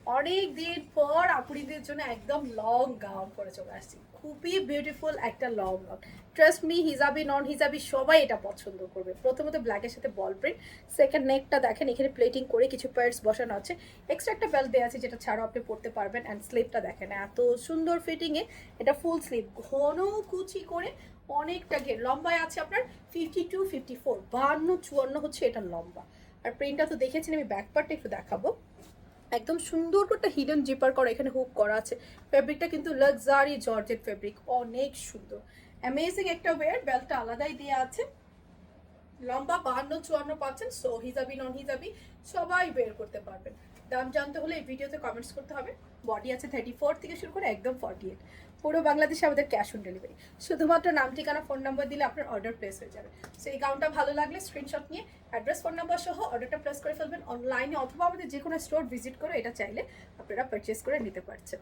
অনেক দিন পর আপুরিদের জন্য একদম লং গাউন পরে চলে আসছি, খুবই বিউটিফুল একটা লং গাউন। ট্রাস্ট মি, হিজাবি নন হিজাবি সবাই এটা পছন্দ করবে। প্রথমত ব্ল্যাকের সাথে বল প্রিন্ট, সেকেন্ড নেকটা দেখেন এখানে প্লেটিং করে কিছু পার্টস বসানো আছে, এক্সট্রা একটা বেল্ট দেওয়া আছে যেটা ছাড়াও আপনি পরতে পারবেন। অ্যান্ড স্লিভটা দেখেন এত সুন্দর ফিটিংয়ে, এটা ফুল স্লিভ ঘন কুচি করে অনেকটা ঘের লম্বায় আছে আপনার 52-54, 52-54 হচ্ছে এটা লম্বা। আর প্রিন্টটা তো দেখেছেন, আমি ব্যাক পার্টটা একটু দেখাবো। একদম সুন্দর করে হিডেন জিপার করা, এখানে হুক করা আছে। ফেব্রিকটা কিন্তু লাক্সারি জর্জেট ফেব্রিক, অনেক সুন্দর অ্যামেজিং একটা ওয়্যার। বেল্টটা আলাদাই দেওয়া আছে, লম্বা 52-54 পাচ্ছেন। সো হিজাবি নন হিজাবি সবাই বের করতে পারবেন। দাম জানতে হলে এই ভিডিওতে কমেন্টস করতে হবে। বডি আছে 34 থেকে শুরু করে একদম 48, পুরো বাংলাদেশে আমাদের ক্যাশ অন ডেলিভারি। শুধুমাত্র নাম ঠিকানা ফোন নাম্বার দিলে আপনার অর্ডার প্লেস হয়ে যাবে। সো এই গাউনটা ভালো লাগলে স্ক্রিনশট নিয়ে অ্যাড্রেস ফোন নাম্বার সহ অর্ডারটা প্লেস করে ফেলবেন অনলাইনে, অথবা আমাদের যে কোনো স্টোর ভিজিট করে এটা চাইলে আপনারা পারচেস করে নিতে পারছেন।